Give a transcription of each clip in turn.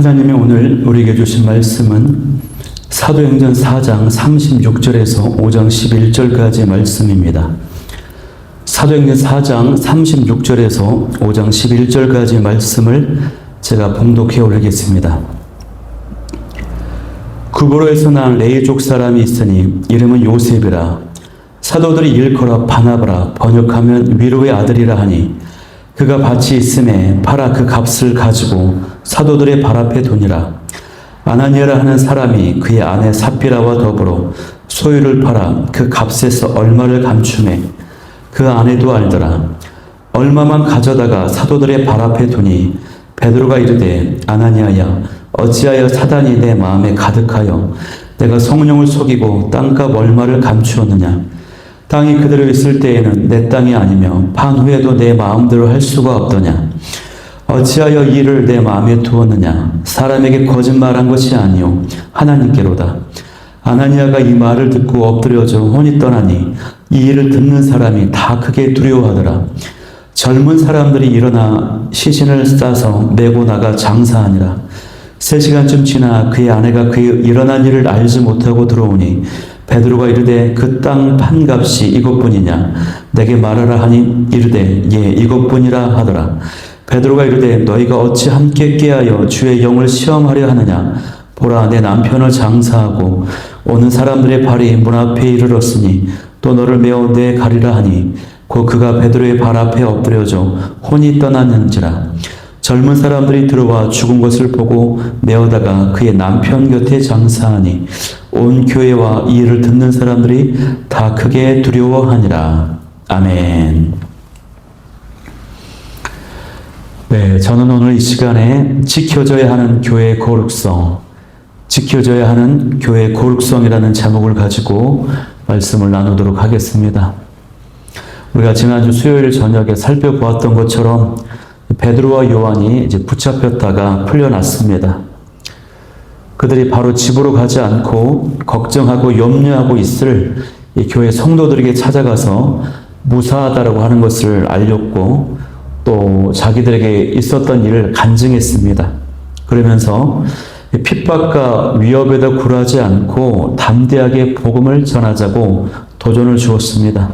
하나님이 오늘 우리에게 주신 말씀은 사도행전 4장 36절에서 5장 11절까지의 말씀입니다. 사도행전 4장 36절에서 5장 11절까지의 말씀을 제가 봉독해 올리겠습니다. 구브로에서 난 레이족 사람이 있으니 이름은 요셉이라. 사도들이 일컬어 바나바라, 번역하면 위로의 아들이라 하니 그가 밭이 있음에 팔아 그 값을 가지고 사도들의 발 앞에 두니라. 아나니아라 하는 사람이 그의 아내 삽비라와 더불어 소유를 팔아 그 값에서 얼마를 감추매 그 아내도 알더라. 얼마만 가져다가 사도들의 발 앞에 두니 베드로가 이르되 아나니아야, 어찌하여 사단이 내 마음에 가득하여 내가 성령을 속이고 땅값 얼마를 감추었느냐. 땅이 그대로 있을 때에는 내 땅이 아니며 판 후에도 내 마음대로 할 수가 없더냐. 어찌하여 이 일을 내 마음에 두었느냐. 사람에게 거짓말한 것이 아니요 하나님께로다. 아나니아가 이 말을 듣고 엎드려져 혼이 떠나니 이 일을 듣는 사람이 다 크게 두려워하더라. 젊은 사람들이 일어나 시신을 싸서 메고 나가 장사하니라. 3시간쯤 지나 그의 아내가 그의 일어난 일을 알지 못하고 들어오니 베드로가 이르되 그 땅 판값이 이것뿐이냐. 내게 말하라 하니 이르되 예 이것뿐이라 하더라. 베드로가 이르되 너희가 어찌 함께 깨하여 주의 영을 시험하려 하느냐. 보라, 내 남편을 장사하고 오는 사람들의 발이 문 앞에 이르렀으니 또 너를 메어 내 가리라 하니 곧 그가 베드로의 발 앞에 엎드려져 혼이 떠났는지라. 젊은 사람들이 들어와 죽은 것을 보고 메어다가 그의 남편 곁에 장사하니 온 교회와 이 일을 듣는 사람들이 다 크게 두려워하니라. 아멘. 네, 저는 오늘 이 시간에 지켜져야 하는 교회의 거룩성, 지켜져야 하는 교회의 거룩성이라는 제목을 가지고 말씀을 나누도록 하겠습니다. 우리가 지난주 수요일 저녁에 살펴보았던 것처럼 베드로와 요한이 이제 붙잡혔다가 풀려났습니다. 그들이 바로 집으로 가지 않고 걱정하고 염려하고 있을 이 교회 성도들에게 찾아가서 무사하다라고 하는 것을 알렸고 또 자기들에게 있었던 일을 간증했습니다. 그러면서 핍박과 위협에도 굴하지 않고 담대하게 복음을 전하자고 도전을 주었습니다.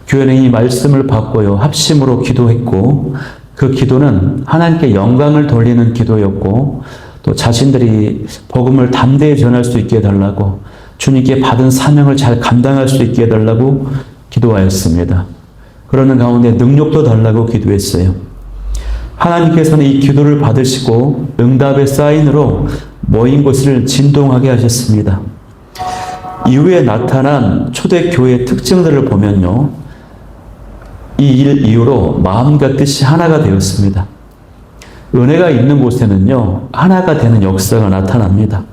교회는 이 말씀을 받고요, 합심으로 기도했고 그 기도는 하나님께 영광을 돌리는 기도였고 또 자신들이 복음을 담대히 전할 수 있게 해달라고, 주님께 받은 사명을 잘 감당할 수 있게 해달라고 기도하였습니다. 그러는 가운데 능력도 달라고 기도했어요. 하나님께서는 이 기도를 받으시고 응답의 사인으로 모인 곳을 진동하게 하셨습니다. 이후에 나타난 초대교회의 특징들을 보면요, 이 일 이후로 마음과 뜻이 하나가 되었습니다. 은혜가 있는 곳에는요, 하나가 되는 역사가 나타납니다.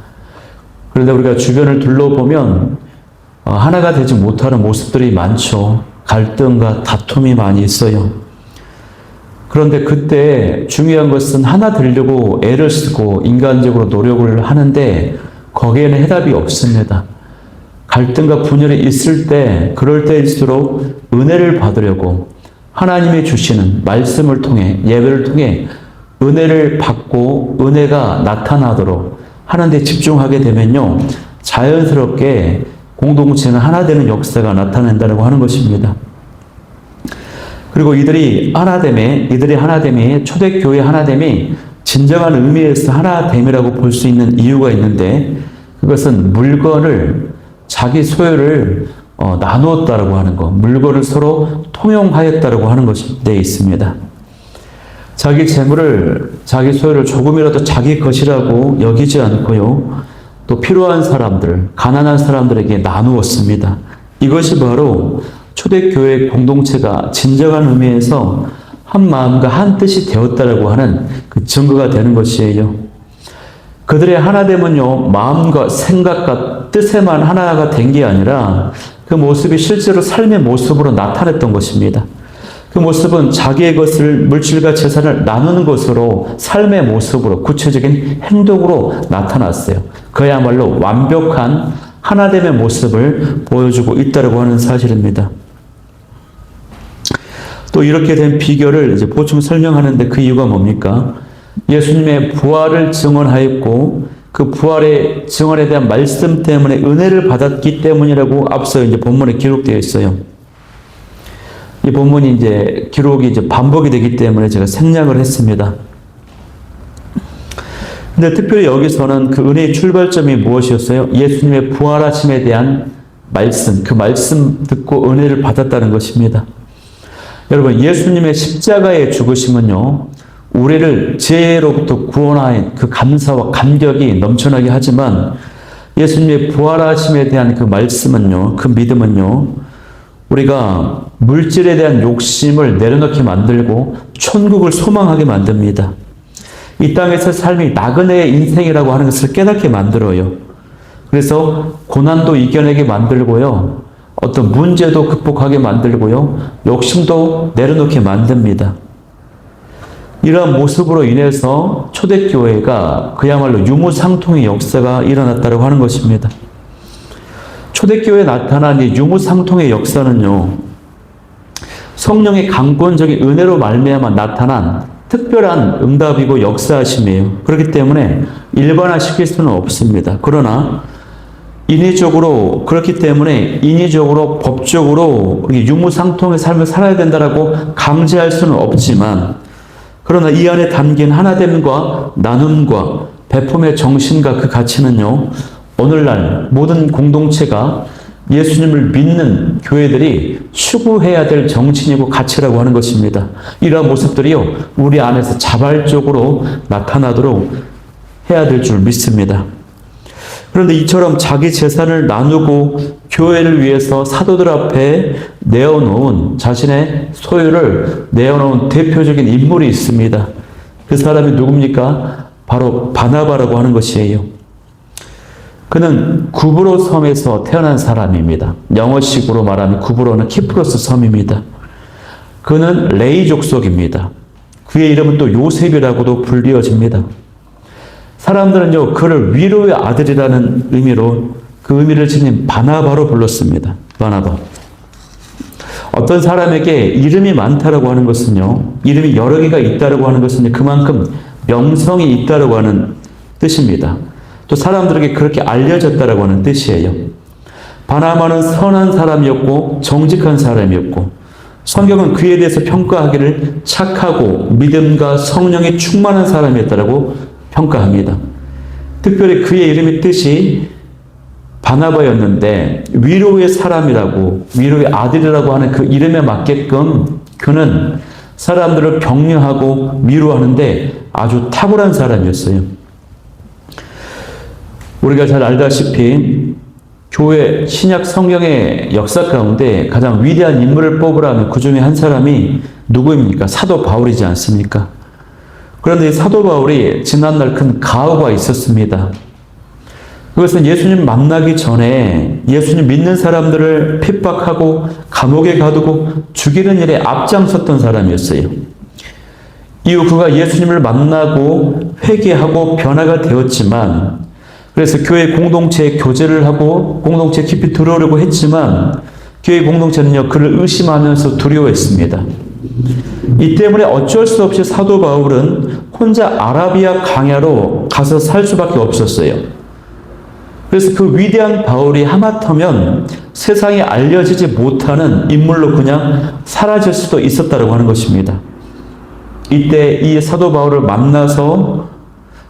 그런데 우리가 주변을 둘러보면 하나가 되지 못하는 모습들이 많죠. 갈등과 다툼이 많이 있어요. 그런데 그때 중요한 것은 하나 되려고 애를 쓰고 인간적으로 노력을 하는데 거기에는 해답이 없습니다. 갈등과 분열이 있을 때, 그럴 때일수록 은혜를 받으려고 하나님이 주시는 말씀을 통해, 예배를 통해 은혜를 받고 은혜가 나타나도록 하는 데 집중하게 되면요, 자연스럽게 공동체는 하나 되는 역사가 나타난다고 하는 것입니다. 그리고 이들이 하나됨이, 초대교회 하나됨이 진정한 의미에서 하나됨이라고 볼 수 있는 이유가 있는데, 그것은 물건을, 자기 소유를 나누었다라고 하는 것, 물건을 서로 통용하였다라고 하는 것이 되어 있습니다. 자기 재물을, 자기 소유를 조금이라도 자기 것이라고 여기지 않고요, 또 필요한 사람들, 가난한 사람들에게 나누었습니다. 이것이 바로 초대교회 공동체가 진정한 의미에서 한 마음과 한 뜻이 되었다라고 하는 그 증거가 되는 것이에요. 그들의 하나됨은요, 마음과 생각과 뜻에만 하나가 된 게 아니라 그 모습이 실제로 삶의 모습으로 나타냈던 것입니다. 그 모습은 자기의 것을, 물질과 재산을 나누는 것으로, 삶의 모습으로, 구체적인 행동으로 나타났어요. 그야말로 완벽한 하나됨의 모습을 보여주고 있다고 하는 사실입니다. 또 이렇게 된 비결을 이제 보충 설명하는데 그 이유가 뭡니까? 예수님의 부활을 증언하였고 그 부활의 증언에 대한 말씀 때문에 은혜를 받았기 때문이라고 앞서 이제 본문에 기록되어 있어요. 이 본문이 이제 기록이 이제 반복이 되기 때문에 제가 생략을 했습니다. 근데 특별히 여기서는 그 은혜의 출발점이 무엇이었어요? 예수님의 부활하심에 대한 말씀, 그 말씀 듣고 은혜를 받았다는 것입니다. 여러분, 예수님의 십자가의 죽으심은요, 우리를 죄로부터 구원하인 그 감사와 감격이 넘쳐나게 하지만 예수님의 부활하심에 대한 그 말씀은요, 그 믿음은요, 우리가 물질에 대한 욕심을 내려놓게 만들고 천국을 소망하게 만듭니다. 이 땅에서 삶이 나그네의 인생이라고 하는 것을 깨닫게 만들어요. 그래서 고난도 이겨내게 만들고요. 어떤 문제도 극복하게 만들고요. 욕심도 내려놓게 만듭니다. 이러한 모습으로 인해서 초대교회가 그야말로 유무상통의 역사가 일어났다고 하는 것입니다. 초대교회에 나타난 이 유무상통의 역사는요, 성령의 강권적인 은혜로 말미암아 나타난 특별한 응답이고 역사하심이에요. 그렇기 때문에 일반화시킬 수는 없습니다. 그러나 인위적으로, 그렇기 때문에 인위적으로 법적으로 유무상통의 삶을 살아야 된다라고 강제할 수는 없지만, 그러나 이 안에 담긴 하나됨과 나눔과 베품의 정신과 그 가치는요, 오늘날 모든 공동체가 예수님을 믿는 교회들이 추구해야 될 정신이고 가치라고 하는 것입니다. 이러한 모습들이요, 우리 안에서 자발적으로 나타나도록 해야 될 줄 믿습니다. 그런데 이처럼 자기 재산을 나누고 교회를 위해서 사도들 앞에 내어놓은, 자신의 소유를 내어놓은 대표적인 인물이 있습니다. 그 사람이 누굽니까? 바로 바나바라고 하는 것이에요. 그는 구브로 섬에서 태어난 사람입니다. 영어식으로 말하면 구브로는 키프로스 섬입니다. 그는 레이 족속입니다. 그의 이름은 또 요셉이라고도 불리어집니다. 사람들은요, 그를 위로의 아들이라는 의미로 그 의미를 지닌 바나바로 불렀습니다. 바나바. 어떤 사람에게 이름이 많다라고 하는 것은요, 이름이 여러 개가 있다라고 하는 것은 그만큼 명성이 있다라고 하는 뜻입니다. 또 사람들에게 그렇게 알려졌다라고 하는 뜻이에요. 바나바는 선한 사람이었고 정직한 사람이었고, 성경은 그에 대해서 평가하기를 착하고 믿음과 성령이 충만한 사람이었다라고 평가합니다. 특별히 그의 이름의 뜻이 바나바였는데, 위로의 사람이라고, 위로의 아들이라고 하는 그 이름에 맞게끔 그는 사람들을 격려하고 위로하는데 아주 탁월한 사람이었어요. 우리가 잘 알다시피 교회 신약 성경의 역사 가운데 가장 위대한 인물을 뽑으라면 그 중에 한 사람이 누구입니까? 사도 바울이지 않습니까? 그런데 이 사도 바울이 지난날 큰 가호가 있었습니다. 그것은 예수님 만나기 전에 예수님 믿는 사람들을 핍박하고 감옥에 가두고 죽이는 일에 앞장섰던 사람이었어요. 이후 그가 예수님을 만나고 회개하고 변화가 되었지만, 그래서 교회 공동체에 교제를 하고 공동체에 깊이 들어오려고 했지만 교회 공동체는요, 그를 의심하면서 두려워했습니다. 이 때문에 어쩔 수 없이 사도 바울은 혼자 아라비아 광야로 가서 살 수밖에 없었어요. 그래서 그 위대한 바울이 하마터면 세상에 알려지지 못하는 인물로 그냥 사라질 수도 있었다고 하는 것입니다. 이때 이 사도 바울을 만나서,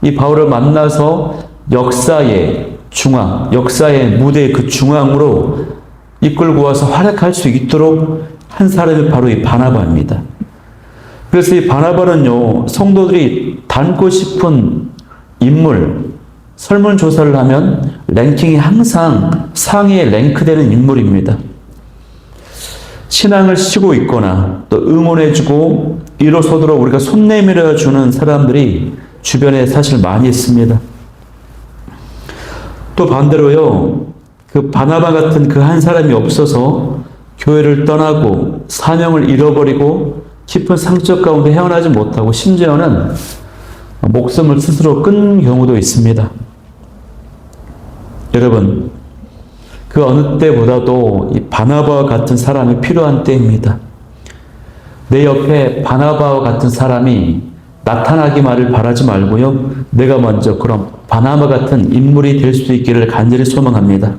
이 바울을 만나서 역사의 중앙, 역사의 무대의 그 중앙으로 이끌고 와서 활약할 수 있도록 한 사람이 바로 이 바나바입니다. 그래서 이 바나바는요, 성도들이 닮고 싶은 인물, 설문조사를 하면 랭킹이 항상 상위에 랭크되는 인물입니다. 신앙을 쉬고 있거나 또 응원해주고 일어서도록 우리가 손 내밀어주는 사람들이 주변에 사실 많이 있습니다. 또 반대로요, 그 바나바 같은 그 한 사람이 없어서 교회를 떠나고 사명을 잃어버리고 깊은 상처 가운데 헤어나지 못하고 심지어는 목숨을 스스로 끊는 경우도 있습니다. 여러분, 그 어느 때보다도 이 바나바와 같은 사람이 필요한 때입니다. 내 옆에 바나바와 같은 사람이 나타나기만을 바라지 말고요. 내가 먼저 그런 바나바 같은 인물이 될 수 있기를 간절히 소망합니다.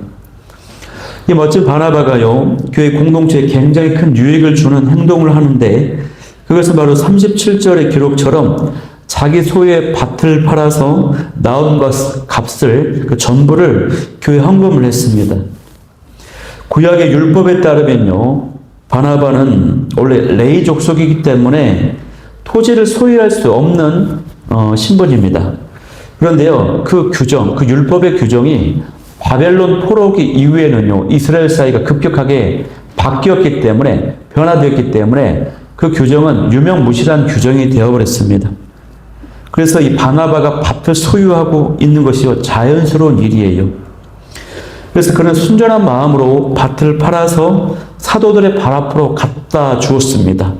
이 멋진 바나바가요, 교회 공동체에 굉장히 큰 유익을 주는 행동을 하는데, 그것은 바로 37절의 기록처럼 자기 소유의 밭을 팔아서 나온 값을, 그 전부를 교회 헌금을 했습니다. 구약의 율법에 따르면요, 바나바는 원래 레위 족속이기 때문에 토지를 소유할 수 없는 신분입니다. 그런데요, 그 규정, 그 율법의 규정이 바벨론 포로기 이후에는요, 이스라엘 사회가 급격하게 바뀌었기 때문에, 변화되었기 때문에 그 규정은 유명무실한 규정이 되어버렸습니다. 그래서 이 바나바가 밭을 소유하고 있는 것이 자연스러운 일이에요. 그래서 그는 순전한 마음으로 밭을 팔아서 사도들의 발 앞으로 갖다 주었습니다.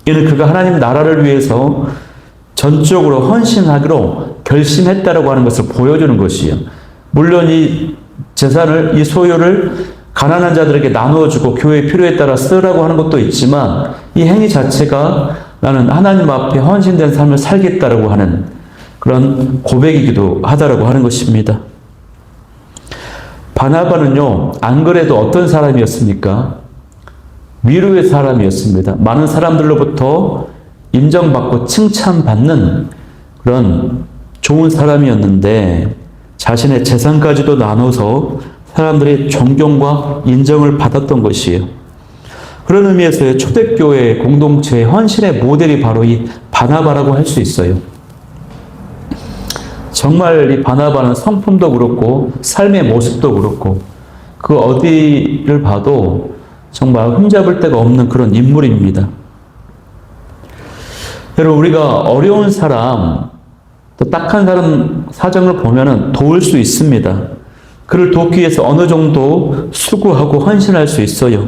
이는 그가 하나님 나라를 위해서 전적으로 헌신하기로 결심했다라고 하는 것을 보여주는 것이에요. 물론 이 재산을, 이 소유를 가난한 자들에게 나누어주고 교회의 필요에 따라 쓰라고 하는 것도 있지만, 이 행위 자체가 나는 하나님 앞에 헌신된 삶을 살겠다라고 하는 그런 고백이기도 하다라고 하는 것입니다. 바나바는요, 안 그래도 어떤 사람이었습니까? 위로의 사람이었습니다. 많은 사람들로부터 인정받고 칭찬받는 그런 좋은 사람이었는데, 자신의 재산까지도 나눠서 사람들의 존경과 인정을 받았던 것이에요. 그런 의미에서 초대교회 공동체의 헌신의 모델이 바로 이 바나바라고 할 수 있어요. 정말 이 바나바는 성품도 그렇고 삶의 모습도 그렇고 그 어디를 봐도 정말 흠잡을 데가 없는 그런 인물입니다. 여러분, 우리가 어려운 사람, 또 딱한 사람 사정을 보면은 도울 수 있습니다. 그를 돕기 위해서 어느 정도 수고하고 헌신할 수 있어요.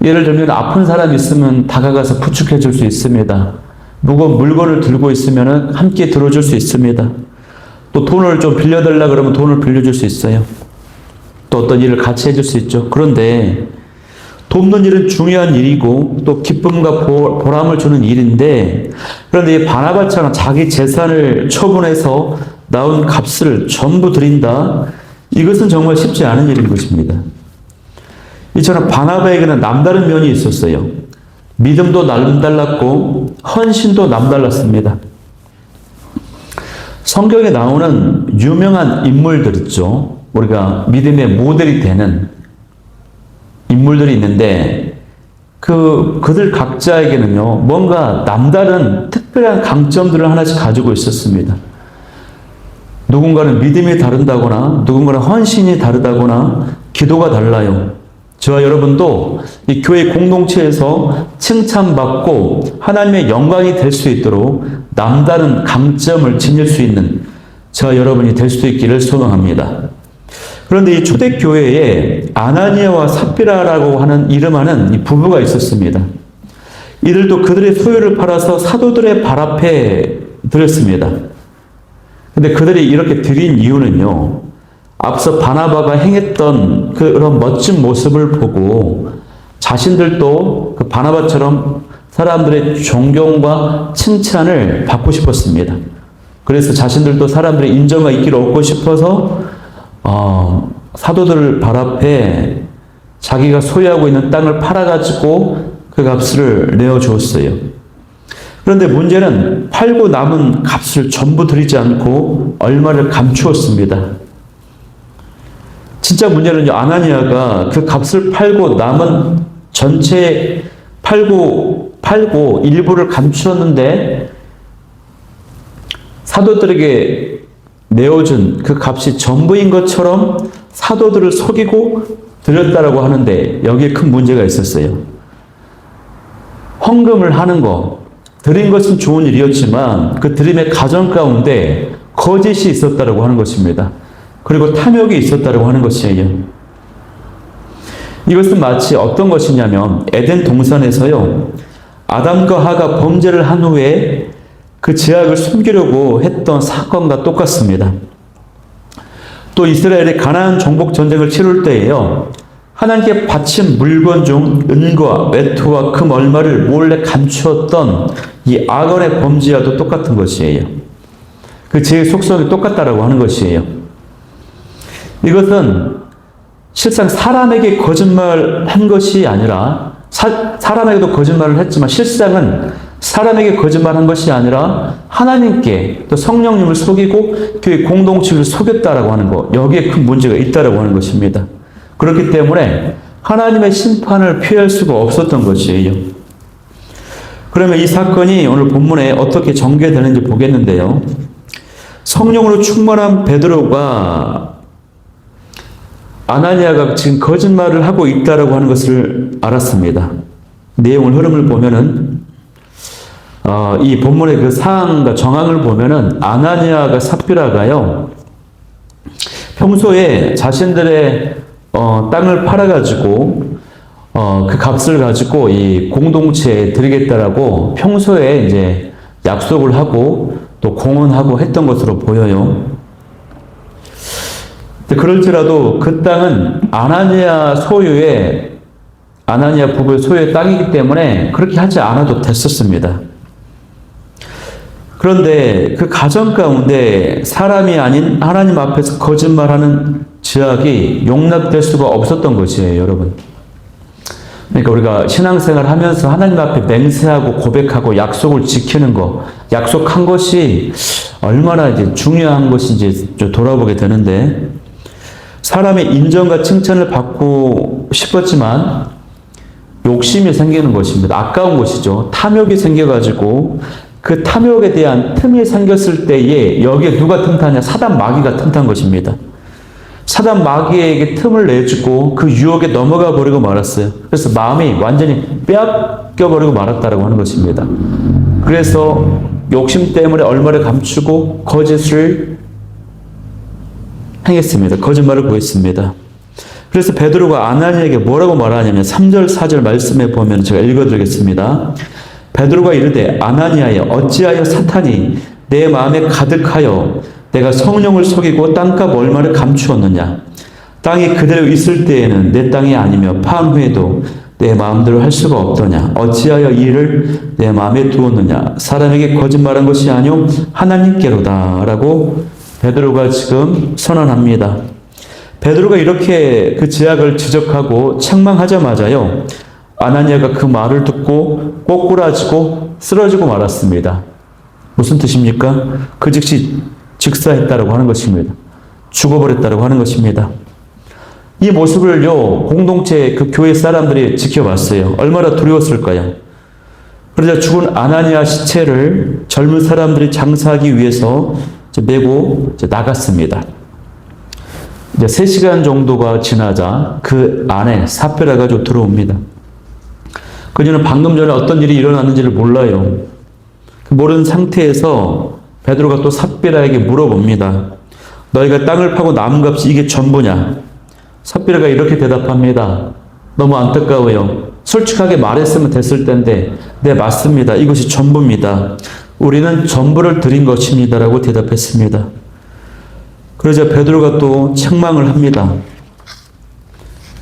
예를 들면 아픈 사람이 있으면 다가가서 부축해 줄 수 있습니다. 무거운 물건을 들고 있으면 함께 들어줄 수 있습니다. 또 돈을 좀 빌려달라 그러면 돈을 빌려줄 수 있어요. 또 어떤 일을 같이 해줄 수 있죠. 그런데 돕는 일은 중요한 일이고 또 기쁨과 보람을 주는 일인데, 그런데 이 바나바처럼 자기 재산을 처분해서 나온 값을 전부 드린다, 이것은 정말 쉽지 않은 일인 것입니다. 이처럼 바나바에게는 남다른 면이 있었어요. 믿음도 남달랐고 헌신도 남달랐습니다. 성경에 나오는 유명한 인물들 있죠. 우리가 믿음의 모델이 되는 인물들이 있는데 그들 각자에게는요, 뭔가 남다른 특별한 강점들을 하나씩 가지고 있었습니다. 누군가는 믿음이 다르다거나 누군가는 헌신이 다르다거나 기도가 달라요. 저와 여러분도 이 교회 공동체에서 칭찬받고 하나님의 영광이 될 수 있도록 남다른 강점을 지닐 수 있는 저와 여러분이 될 수 있기를 소망합니다. 그런데 이 초대교회에 아나니아와 삽비라라고 하는 이름하는 이 부부가 있었습니다. 이들도 그들의 소유를 팔아서 사도들의 발 앞에 드렸습니다. 근데 그들이 이렇게 드린 이유는요, 앞서 바나바가 행했던 그런 멋진 모습을 보고 자신들도 그 바나바처럼 사람들의 존경과 칭찬을 받고 싶었습니다. 그래서 자신들도 사람들의 인정과 있기를 얻고 싶어서 사도들 발 앞에 자기가 소유하고 있는 땅을 팔아가지고 그 값을 내어주었어요. 그런데 문제는 팔고 남은 값을 전부 드리지 않고 얼마를 감추었습니다. 진짜 문제는요, 아나니아가 그 값을 팔고 남은 전체 팔고 일부를 감추었는데 사도들에게 내어준 그 값이 전부인 것처럼 사도들을 속이고 드렸다라고 하는데 여기에 큰 문제가 있었어요. 헌금을 하는 거, 드린 것은 좋은 일이었지만 그 드림의 가정 가운데 거짓이 있었다라고 하는 것입니다. 그리고 탐욕이 있었다라고 하는 것이에요. 이것은 마치 어떤 것이냐면 에덴 동산에서요, 아담과 하가 범죄를 한 후에 그 죄악을 숨기려고 했던 사건과 똑같습니다. 또 이스라엘이 가나안 정복 전쟁을 치룰 때에요, 하나님께 바친 물건 중 은과 외투와 금 얼마를 몰래 감추었던 이 아간의 범죄와도 똑같은 것이에요. 그 죄의 속성이 똑같다라고 하는 것이에요. 이것은 실상 사람에게 거짓말한 것이 아니라 사람에게도 거짓말을 했지만 실상은 사람에게 거짓말한 것이 아니라 하나님께 또 성령님을 속이고 교회 공동체를 속였다라고 하는 것, 여기에 큰 문제가 있다라고 하는 것입니다. 그렇기 때문에 하나님의 심판을 피할 수가 없었던 것이에요. 그러면 이 사건이 오늘 본문에 어떻게 전개되는지 보겠는데요. 성령으로 충만한 베드로가 아나니아가 지금 거짓말을 하고 있다라고 하는 것을 알았습니다. 내용을 흐름을 보면은 이 본문의 그 사항과 정황을 보면은 아나니아가 삽비라가요 평소에 자신들의 땅을 팔아가지고 그 값을 가지고 이 공동체에 드리겠다라고 평소에 이제 약속을 하고 또 공언하고 했던 것으로 보여요. 그럴지라도 그 땅은 아나니아 부부의 소유의 땅이기 때문에 그렇게 하지 않아도 됐었습니다. 그런데 그 가정 가운데 사람이 아닌 하나님 앞에서 거짓말하는 죄악이 용납될 수가 없었던 것이에요, 여러분. 그러니까 우리가 신앙생활 하면서 하나님 앞에 맹세하고 고백하고 약속을 지키는 거, 약속한 것이 얼마나 이제 중요한 것인지 좀 돌아보게 되는데, 사람의 인정과 칭찬을 받고 싶었지만 욕심이 생기는 것입니다. 아까운 것이죠. 탐욕이 생겨가지고 그 탐욕에 대한 틈이 생겼을 때에 여기에 누가 틈타냐? 사단 마귀가 틈탄 것입니다. 사단 마귀에게 틈을 내주고 그 유혹에 넘어가 버리고 말았어요. 그래서 마음이 완전히 빼앗겨 버리고 말았다라고 하는 것입니다. 그래서 욕심 때문에 얼마를 감추고 거짓을 행했습니다. 거짓말을 구했습니다. 그래서 베드로가 아나니아에게 뭐라고 말하냐면 3절 4절 말씀에 보면 제가 읽어드리겠습니다. 베드로가 이르되 아나니아여 어찌하여 사탄이 내 마음에 가득하여 내가 성령을 속이고 땅값 얼마를 감추었느냐. 땅이 그대로 있을 때에는 내 땅이 아니며 파한 후에도 내 마음대로 할 수가 없더냐. 어찌하여 이 일을 내 마음에 두었느냐. 사람에게 거짓말한 것이 아니오 하나님께로다 라고 베드로가 지금 선언합니다. 베드로가 이렇게 그 죄악을 지적하고 책망하자마자요 아나니아가 그 말을 듣고 꼬꾸라지고 쓰러지고 말았습니다. 무슨 뜻입니까? 그 즉시 즉사했다라고 하는 것입니다. 죽어버렸다라고 하는 것입니다. 이 모습을요 공동체 그 교회 사람들이 지켜봤어요. 얼마나 두려웠을까요? 그러자 죽은 아나니아 시체를 젊은 사람들이 장사하기 위해서 메고 나갔습니다. 이제 3시간 정도가 지나자 그 안에 삽비라가 들어옵니다. 그녀는 방금 전에 어떤 일이 일어났는지를 몰라요. 모르는 상태에서 베드로가 또 삽비라에게 물어봅니다. 너희가 땅을 파고 남은 값이 이게 전부냐? 삽비라가 이렇게 대답합니다. 너무 안타까워요. 솔직하게 말했으면 됐을 텐데 네 맞습니다. 이것이 전부입니다. 우리는 전부를 드린 것입니다. 라고 대답했습니다. 그러자 베드로가 또 책망을 합니다.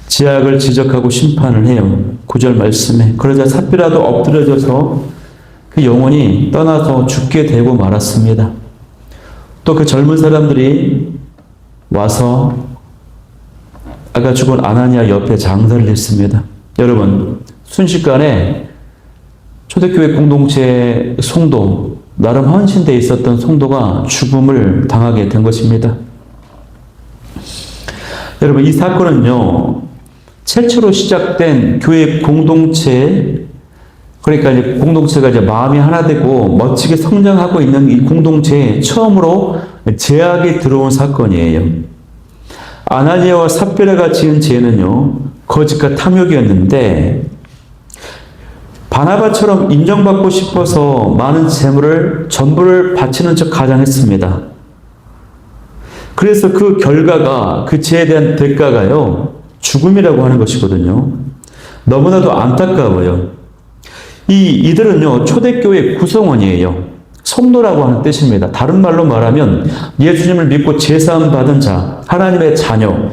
죄악을 지적하고 심판을 해요. 9절 말씀에. 그러자 삽비라도 엎드려져서 그 영혼이 떠나서 죽게 되고 말았습니다. 또 그 젊은 사람들이 와서 아까 죽은 아나니아 옆에 장사를 했습니다. 여러분, 순식간에 초대교회 공동체 성도, 나름 헌신되어 있었던 성도가 죽음을 당하게 된 것입니다. 여러분, 이 사건은요, 최초로 시작된 교회 공동체, 그러니까 이제 공동체가 이제 마음이 하나 되고 멋지게 성장하고 있는 이 공동체에 처음으로 죄악이 들어온 사건이에요. 아나니아와 삽비라가 지은 죄는요, 거짓과 탐욕이었는데, 바나바처럼 인정받고 싶어서 많은 재물을 전부를 바치는 척 가장했습니다. 그래서 그 결과가, 그 죄에 대한 대가가요, 죽음이라고 하는 것이거든요. 너무나도 안타까워요. 이들은요, 초대교회 구성원이에요. 성도라고 하는 뜻입니다. 다른 말로 말하면 예수님을 믿고 제사함 받은 자, 하나님의 자녀,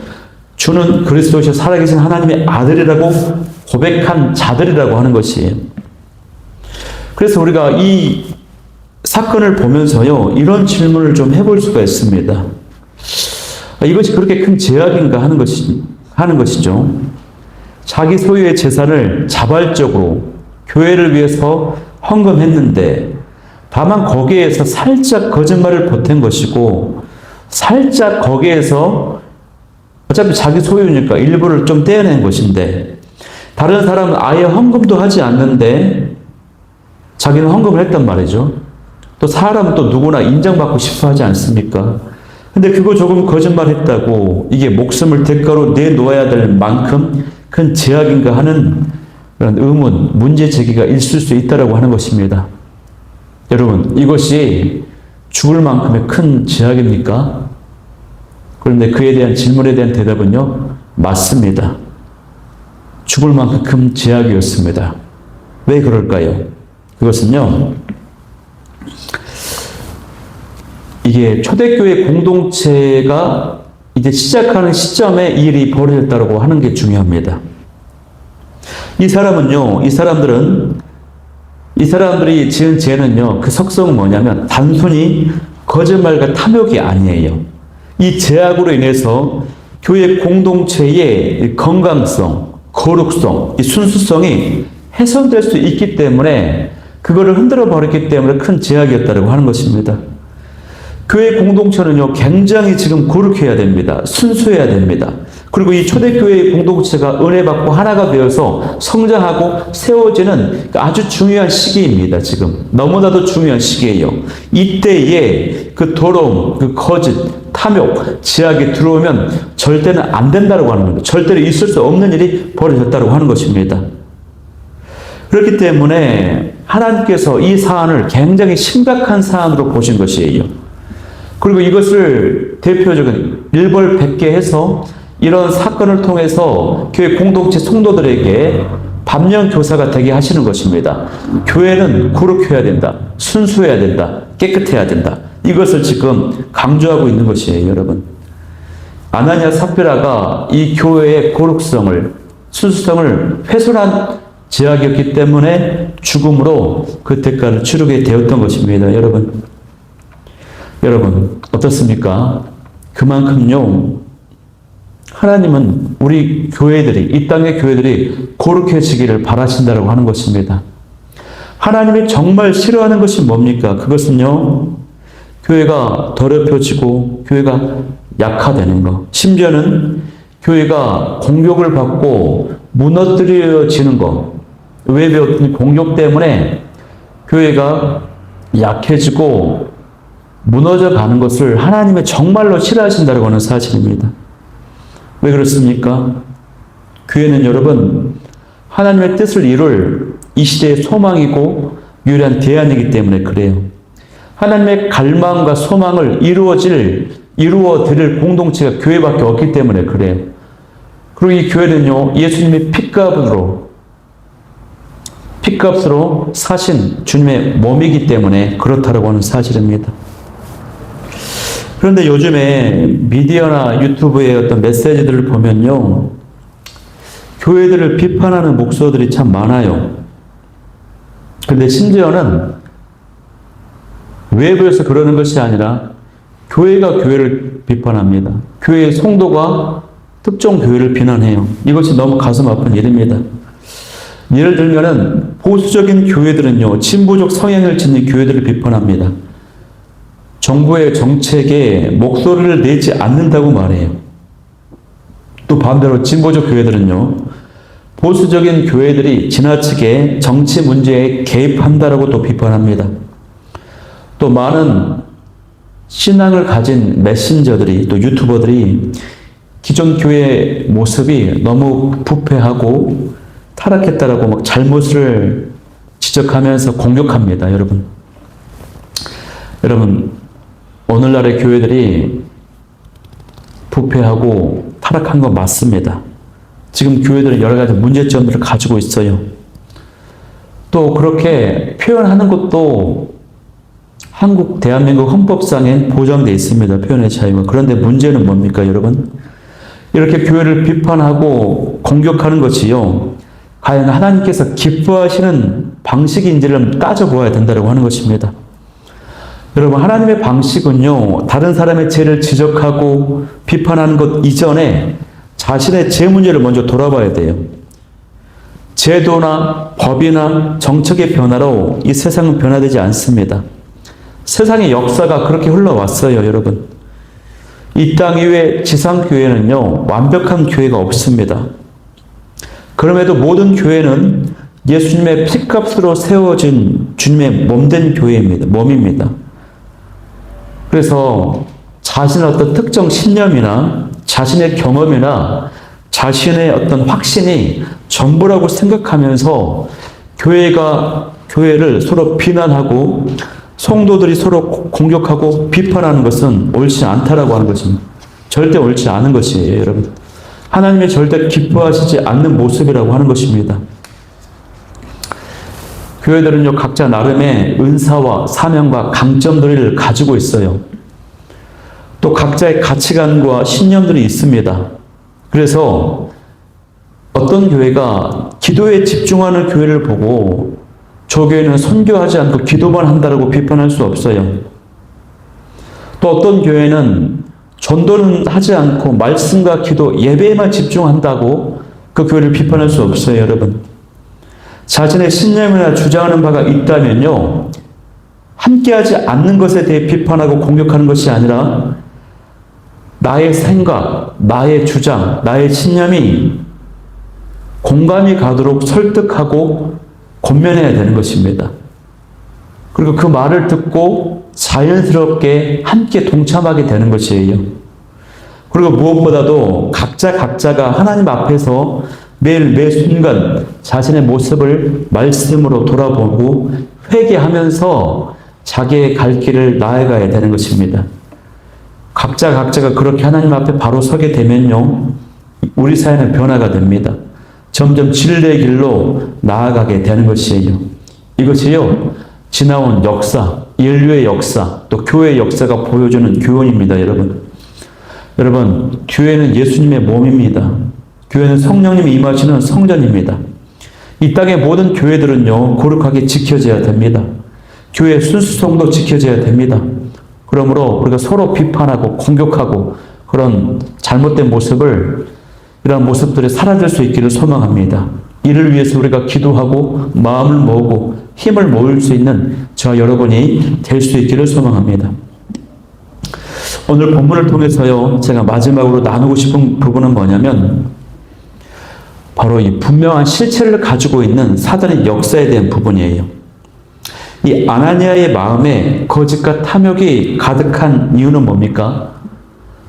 주는 그리스도시요 살아계신 하나님의 아들이라고 고백한 자들이라고 하는 것이에요. 그래서 우리가 이 사건을 보면서요, 이런 질문을 좀 해볼 수가 있습니다. 이것이 그렇게 큰 죄악인가 하는 것이죠. 자기 소유의 재산을 자발적으로 교회를 위해서 헌금했는데, 다만 거기에서 살짝 거짓말을 보탠 것이고, 살짝 거기에서 어차피 자기 소유니까 일부를 좀 떼어낸 것인데, 다른 사람은 아예 헌금도 하지 않는데 자기는 헌금을 했단 말이죠. 또 사람은 또 누구나 인정받고 싶어 하지 않습니까? 근데 그거 조금 거짓말했다고 이게 목숨을 대가로 내놓아야 될 만큼 큰 죄악인가 하는 그런 의문, 문제 제기가 있을 수 있다라고 하는 것입니다. 여러분, 이것이 죽을 만큼의 큰 죄악입니까? 그런데 그에 대한 질문에 대한 대답은요, 맞습니다. 죽을 만큼 큰 죄악이었습니다. 왜 그럴까요? 그것은요, 이게 초대교회 공동체가 이제 시작하는 시점에 이 일이 벌어졌다고 하는 게 중요합니다. 이 사람들이 지은 죄는요, 그 속성은 뭐냐면 단순히 거짓말과 탐욕이 아니에요. 이 죄악으로 인해서 교회 공동체의 건강성, 거룩성, 이 순수성이 훼손될 수 있기 때문에 그거를 흔들어 버렸기 때문에 큰 죄악이었다고 하는 것입니다. 교회 공동체는요, 굉장히 지금 거룩해야 됩니다. 순수해야 됩니다. 그리고 이 초대교회의 공동체가 은혜 받고 하나가 되어서 성장하고 세워지는 아주 중요한 시기입니다. 지금 너무나도 중요한 시기예요. 이때에 그 더러움, 그 거짓, 탐욕, 죄악이 들어오면 절대는 안 된다고 하는 겁니다. 절대로 있을 수 없는 일이 벌어졌다고 하는 것입니다. 그렇기 때문에 하나님께서 이 사안을 굉장히 심각한 사안으로 보신 것이에요. 그리고 이것을 대표적인 일벌백계해서 이런 사건을 통해서 교회 공동체 성도들에게 반면 교사가 되게 하시는 것입니다. 교회는 거룩해야 된다. 순수해야 된다. 깨끗해야 된다. 이것을 지금 강조하고 있는 것이에요, 여러분. 아나니아 삽비라가 이 교회의 거룩성을, 순수성을 훼손한 죄악이었기 때문에 죽음으로 그 대가를 치르게 되었던 것입니다, 여러분. 여러분, 어떻습니까? 그만큼요, 하나님은 우리 교회들이, 이 땅의 교회들이 거룩해지기를 바라신다고 하는 것입니다. 하나님이 정말 싫어하는 것이 뭡니까? 그것은요, 교회가 더럽혀지고, 교회가 약화되는 것. 심지어는 교회가 공격을 받고 무너뜨려지는 것. 외부의 어떤 공격 때문에 교회가 약해지고 무너져 가는 것을 하나님이 정말로 싫어하신다고 하는 사실입니다. 왜 그렇습니까? 교회는 여러분, 하나님의 뜻을 이룰 이 시대의 소망이고 유일한 대안이기 때문에 그래요. 하나님의 갈망과 소망을 이루어 드릴 공동체가 교회밖에 없기 때문에 그래요. 그리고 이 교회는요, 예수님의 핏값으로 사신 주님의 몸이기 때문에 그렇다고 하는 사실입니다. 그런데 요즘에 미디어나 유튜브의 어떤 메시지들을 보면요, 교회들을 비판하는 목소리들이 참 많아요. 그런데 심지어는 외부에서 그러는 것이 아니라 교회가 교회를 비판합니다. 교회의 성도가 특정 교회를 비난해요. 이것이 너무 가슴 아픈 일입니다. 예를 들면은 보수적인 교회들은요, 진보적 성향을 지닌 교회들을 비판합니다. 정부의 정책에 목소리를 내지 않는다고 말해요. 또 반대로 진보적 교회들은요, 보수적인 교회들이 지나치게 정치 문제에 개입한다라고 또 비판합니다. 또 많은 신앙을 가진 메신저들이, 또 유튜버들이 기존 교회의 모습이 너무 부패하고 타락했다라고 막 잘못을 지적하면서 공격합니다, 여러분. 여러분, 오늘날의 교회들이 부패하고 타락한 건 맞습니다. 지금 교회들은 여러 가지 문제점들을 가지고 있어요. 또 그렇게 표현하는 것도 대한민국 헌법상에 보장되어 있습니다. 표현의 자유가. 그런데 문제는 뭡니까, 여러분? 이렇게 교회를 비판하고 공격하는 것이요, 과연 하나님께서 기뻐하시는 방식인지를 따져보아야 된다고 하는 것입니다. 여러분, 하나님의 방식은요, 다른 사람의 죄를 지적하고 비판하는 것 이전에 자신의 죄 문제를 먼저 돌아봐야 돼요. 제도나 법이나 정책의 변화로 이 세상은 변화되지 않습니다. 세상의 역사가 그렇게 흘러왔어요, 여러분. 이 땅 위에 지상교회는요, 완벽한 교회가 없습니다. 그럼에도 모든 교회는 예수님의 피값으로 세워진 주님의 몸된 교회입니다. 몸입니다. 그래서 자신의 어떤 특정 신념이나 자신의 경험이나 자신의 어떤 확신이 전부라고 생각하면서 교회를 서로 비난하고 성도들이 서로 공격하고 비판하는 것은 옳지 않다라고 하는 것입니다. 절대 옳지 않은 것이에요, 여러분. 하나님이 절대 기뻐하시지 않는 모습이라고 하는 것입니다. 교회들은요, 각자 나름의 은사와 사명과 강점들을 가지고 있어요. 또 각자의 가치관과 신념들이 있습니다. 그래서 어떤 교회가 기도에 집중하는 교회를 보고 저 교회는 선교하지 않고 기도만 한다고 비판할 수 없어요. 또 어떤 교회는 전도는 하지 않고 말씀과 기도, 예배에만 집중한다고 그 교회를 비판할 수 없어요, 여러분. 자신의 신념이나 주장하는 바가 있다면요, 함께하지 않는 것에 대해 비판하고 공격하는 것이 아니라 나의 생각, 나의 주장, 나의 신념이 공감이 가도록 설득하고 권면해야 되는 것입니다. 그리고 그 말을 듣고 자연스럽게 함께 동참하게 되는 것이에요. 그리고 무엇보다도 각자가 하나님 앞에서 매일 매 순간 자신의 모습을 말씀으로 돌아보고 회개하면서 자기의 갈 길을 나아가야 되는 것입니다. 각자가 그렇게 하나님 앞에 바로 서게 되면요, 우리 사회는 변화가 됩니다. 점점 진리의 길로 나아가게 되는 것이에요. 이것이요, 지나온 역사, 인류의 역사, 또 교회의 역사가 보여주는 교훈입니다, 여러분. 여러분, 교회는 예수님의 몸입니다. 교회는 성령님이 임하시는 성전입니다. 이 땅의 모든 교회들은요, 거룩하게 지켜져야 됩니다. 교회의 순수성도 지켜져야 됩니다. 그러므로 우리가 서로 비판하고 공격하고 그런 잘못된 이러한 모습들이 사라질 수 있기를 소망합니다. 이를 위해서 우리가 기도하고 마음을 모으고 힘을 모을 수 있는 저와 여러분이 될 수 있기를 소망합니다. 오늘 본문을 통해서요, 제가 마지막으로 나누고 싶은 부분은 뭐냐면 바로 이 분명한 실체를 가지고 있는 사단의 역사에 대한 부분이에요. 이 아나니아의 마음에 거짓과 탐욕이 가득한 이유는 뭡니까?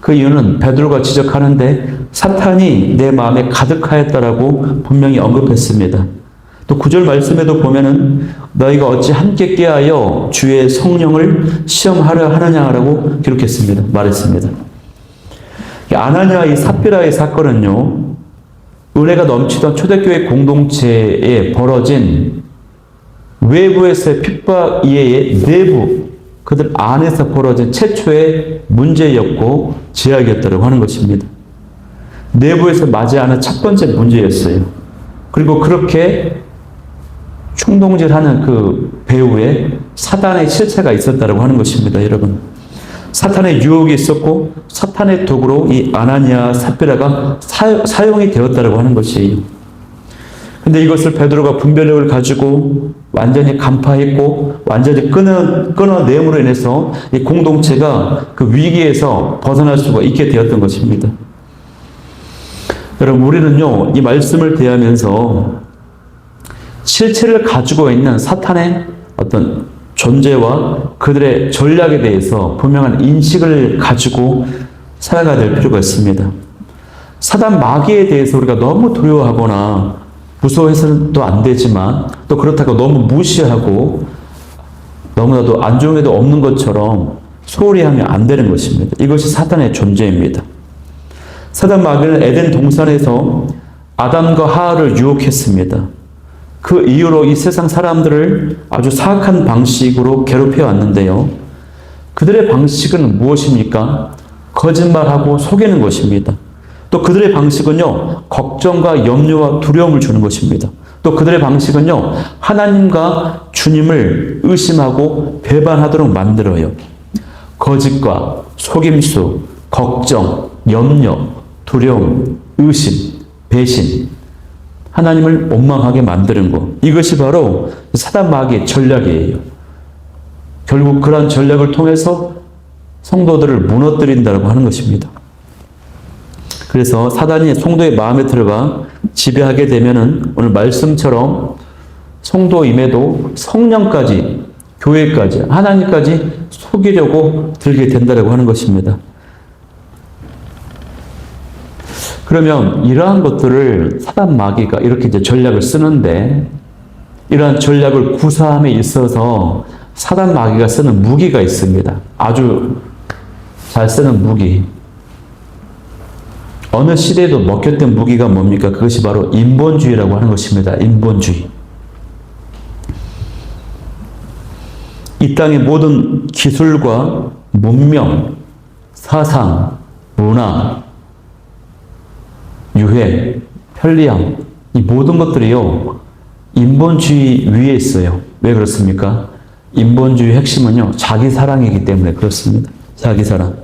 그 이유는 베드로가 지적하는데 사탄이 내 마음에 가득하였다라고 분명히 언급했습니다. 또 9절 말씀에도 보면은 너희가 어찌 함께 깨하여 주의 성령을 시험하려 하느냐라고 기록했습니다. 말했습니다. 아나니아 이 삽비라의 사건은요, 은혜가 넘치던 초대교회 공동체에 벌어진 외부에서의 핍박 이외에 내부, 그들 안에서 벌어진 최초의 문제였고 제약이었다고 하는 것입니다. 내부에서 맞이하는 첫 번째 문제였어요. 그리고 그렇게 충동질하는 그 배후에 사단의 실체가 있었다고 하는 것입니다, 여러분. 사탄의 유혹이 있었고 사탄의 도구로 이 아나니아 삽비라가 사용이 되었다고 하는 것이에요. 근데 이것을 베드로가 분별력을 가지고 완전히 간파했고 완전히 끊어내므로 인해서 이 공동체가 그 위기에서 벗어날 수가 있게 되었던 것입니다. 여러분, 우리는요, 이 말씀을 대하면서 실체를 가지고 있는 사탄의 어떤 존재와 그들의 전략에 대해서 분명한 인식을 가지고 살아가야 될 필요가 있습니다. 사단 마귀에 대해서 우리가 너무 두려워하거나 무서워해서는 또 안 되지만 또 그렇다고 너무 무시하고 너무나도 안중에도 없는 것처럼 소홀히 하면 안 되는 것입니다. 이것이 사단의 존재입니다. 사단 마귀는 에덴 동산에서 아담과 하와를 유혹했습니다. 그 이후로 이 세상 사람들을 아주 사악한 방식으로 괴롭혀 왔는데요. 그들의 방식은 무엇입니까? 거짓말하고 속이는 것입니다. 또 그들의 방식은요, 걱정과 염려와 두려움을 주는 것입니다. 또 그들의 방식은요, 하나님과 주님을 의심하고 배반하도록 만들어요. 거짓과 속임수, 걱정, 염려, 두려움, 의심, 배신, 하나님을 원망하게 만드는 것. 이것이 바로 사단 마귀의 전략이에요. 결국 그러한 전략을 통해서 성도들을 무너뜨린다고 하는 것입니다. 그래서 사단이 성도의 마음에 들어가 지배하게 되면은 오늘 말씀처럼 성도임에도 성령까지, 교회까지, 하나님까지 속이려고 들게 된다고 하는 것입니다. 그러면 이러한 것들을 사단 마귀가 이렇게 이제 전략을 쓰는데, 이러한 전략을 구사함에 있어서 사단 마귀가 쓰는 무기가 있습니다. 아주 잘 쓰는 무기. 어느 시대에도 먹혔던 무기가 뭡니까? 그것이 바로 인본주의라고 하는 것입니다. 인본주의. 이 땅의 모든 기술과 문명, 사상, 문화, 유해, 편리함, 이 모든 것들이요, 인본주의 위에 있어요. 왜 그렇습니까? 인본주의 핵심은요, 자기 사랑이기 때문에 그렇습니다. 자기 사랑.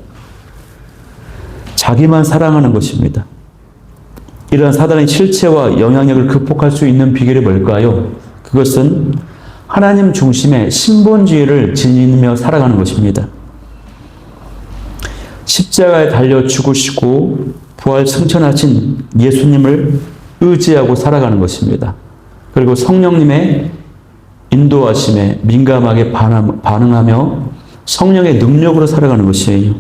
자기만 사랑하는 것입니다. 이러한 사단의 실체와 영향력을 극복할 수 있는 비결이 뭘까요? 그것은 하나님 중심의 신본주의를 지니며 살아가는 것입니다. 십자가에 달려 죽으시고 부활 승천하신 예수님을 의지하고 살아가는 것입니다. 그리고 성령님의 인도하심에 민감하게 반응하며 성령의 능력으로 살아가는 것이에요.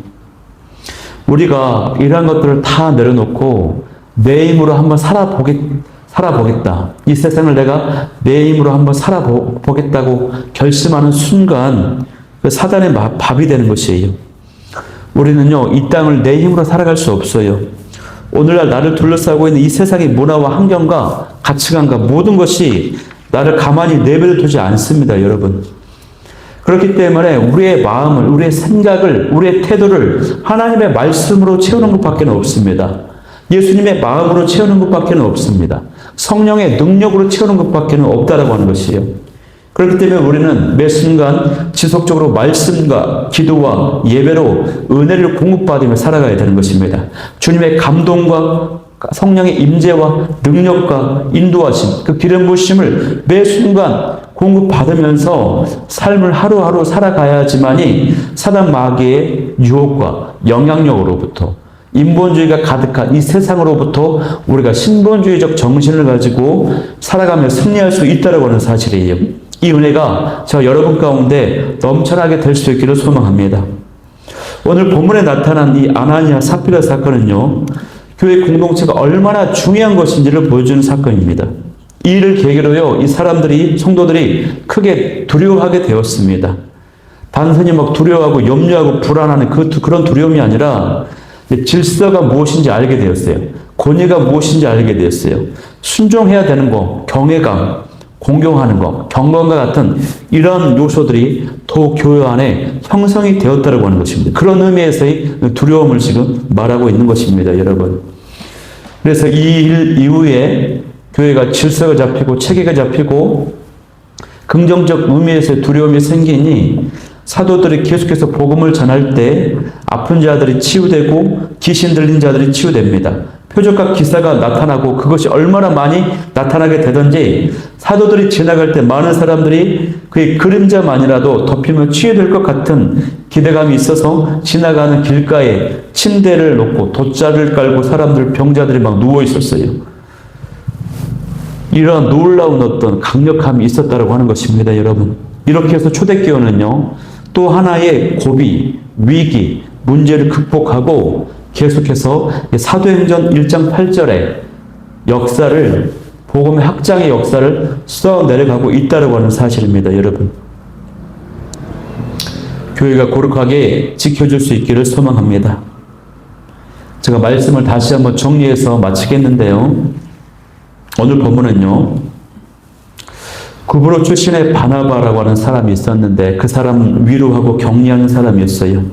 우리가 이러한 것들을 다 내려놓고 내 힘으로 한번 살아보겠다. 이 세상을 내가 내 힘으로 한번 살아보겠다고 결심하는 순간 그 사단의 밥이 되는 것이에요. 우리는요, 이 땅을 내 힘으로 살아갈 수 없어요. 오늘날 나를 둘러싸고 있는 이 세상의 문화와 환경과 가치관과 모든 것이 나를 가만히 내버려 두지 않습니다, 여러분. 그렇기 때문에 우리의 마음을, 우리의 생각을, 우리의 태도를 하나님의 말씀으로 채우는 것밖에 없습니다. 예수님의 마음으로 채우는 것밖에 없습니다. 성령의 능력으로 채우는 것밖에 없다라고 하는 것이에요. 그렇기 때문에 우리는 매 순간 지속적으로 말씀과 기도와 예배로 은혜를 공급받으며 살아가야 되는 것입니다. 주님의 감동과 성령의 임재와 능력과 인도하심, 그 기름 부으심을 매 순간 공급받으면서 삶을 하루하루 살아가야지만이 사단 마귀의 유혹과 영향력으로부터, 인본주의가 가득한 이 세상으로부터 우리가 신본주의적 정신을 가지고 살아가며 승리할 수 있다고 하는 사실이에요. 이 은혜가 저 여러분 가운데 넘쳐나게 될 수 있기를 소망합니다. 오늘 본문에 나타난 이 아나니아 삽비라 사건은요, 교회 공동체가 얼마나 중요한 것인지를 보여주는 사건입니다. 이 일을 계기로요, 이 사람들이, 성도들이 크게 두려워하게 되었습니다. 단순히 막 두려워하고 염려하고 불안하는 그런 두려움이 아니라 질서가 무엇인지 알게 되었어요. 권위가 무엇인지 알게 되었어요. 순종해야 되는 거, 경외감, 공경하는 것, 경건과 같은 이런 요소들이 더 교회 안에 형성이 되었다고 하는 것입니다. 그런 의미에서의 두려움을 지금 말하고 있는 것입니다, 여러분. 그래서 이 일 이후에 교회가 질서가 잡히고 체계가 잡히고 긍정적 의미에서의 두려움이 생기니 사도들이 계속해서 복음을 전할 때 아픈 자들이 치유되고 귀신 들린 자들이 치유됩니다. 표적과 기사가 나타나고 그것이 얼마나 많이 나타나게 되든지 사도들이 지나갈 때 많은 사람들이 그의 그림자만이라도 덮이면 치유될 것 같은 기대감이 있어서 지나가는 길가에 침대를 놓고 돗자를 깔고 사람들, 병자들이 막 누워 있었어요. 이런 놀라운 어떤 강력함이 있었다고 하는 것입니다, 여러분. 이렇게 해서 초대교회는요, 또 하나의 고비, 위기, 문제를 극복하고 계속해서 사도행전 1장 8절의 역사를, 복음의 확장의 역사를 써내려가고 있다고 하는 사실입니다, 여러분. 교회가 거룩하게 지켜줄 수 있기를 소망합니다. 제가 말씀을 다시 한번 정리해서 마치겠는데요. 오늘 본문은요, 구브로 출신의 바나바라고 하는 사람이 있었는데 그 사람은 위로하고 격려하는 사람이었어요.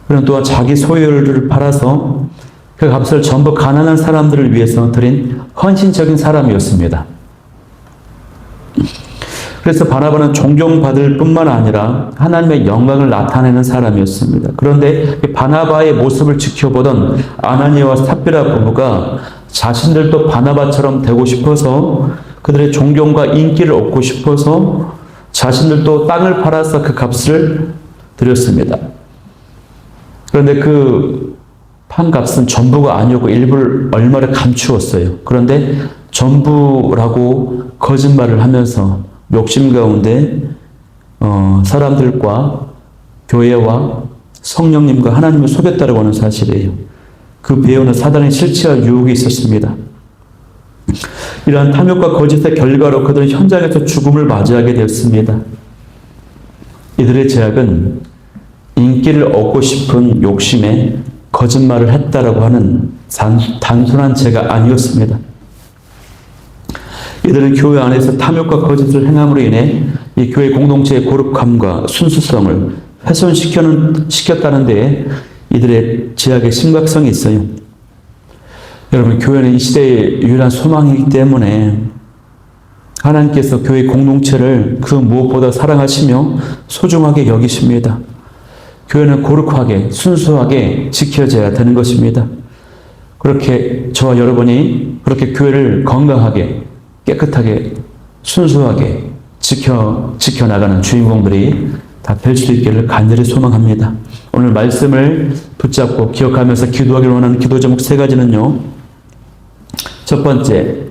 그는 또한 자기 소유를 팔아서 그 값을 전부 가난한 사람들을 위해서 드린 헌신적인 사람이었습니다. 그래서 바나바는 존경받을 뿐만 아니라 하나님의 영광을 나타내는 사람이었습니다. 그런데 바나바의 모습을 지켜보던 아나니아와 삽비라 부부가 자신들도 바나바처럼 되고 싶어서 그들의 존경과 인기를 얻고 싶어서 자신들도 땅을 팔아서 그 값을 드렸습니다. 그런데 그 판값은 전부가 아니었고 일부를 얼마를 감추었어요. 그런데 전부라고 거짓말을 하면서 욕심 가운데 사람들과 교회와 성령님과 하나님을 속였다라고 하는 사실이에요. 그 배후는 사단의 실체와 유혹이 있었습니다. 이러한 탐욕과 거짓의 결과로 그들은 현장에서 죽음을 맞이하게 되었습니다. 이들의 죄악은 인기를 얻고 싶은 욕심에 거짓말을 했다라고 하는 단순한 죄가 아니었습니다. 이들은 교회 안에서 탐욕과 거짓을 행함으로 인해 이 교회 공동체의 거룩함과 순수성을 훼손시켰다는 데에 이들의 죄악의 심각성이 있어요. 여러분, 교회는 이 시대의 유일한 소망이기 때문에 하나님께서 교회 공동체를 그 무엇보다 사랑하시며 소중하게 여기십니다. 교회는 거룩하게 순수하게 지켜져야 되는 것입니다. 그렇게 저와 여러분이 그렇게 교회를 건강하게 깨끗하게 순수하게 지켜나가는 주인공들이 다 될 수 있기를 간절히 소망합니다. 오늘 말씀을 붙잡고 기억하면서 기도하기를 원하는 기도 제목 3가지는요. 첫 번째,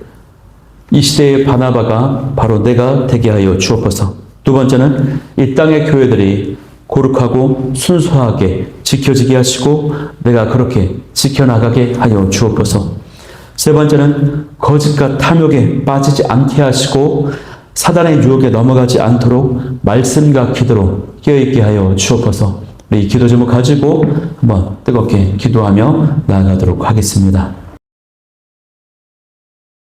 이 시대의 바나바가 바로 내가 되게 하여 주옵소서. 두 번째는 이 땅의 교회들이 거룩하고 순수하게 지켜지게 하시고 내가 그렇게 지켜나가게 하여 주옵소서. 세 번째는 거짓과 탐욕에 빠지지 않게 하시고 사단의 유혹에 넘어가지 않도록 말씀과 기도로 깨어있게 하여 주옵소서. 우리 기도 제목 가지고 한번 뜨겁게 기도하며 나아가도록 하겠습니다.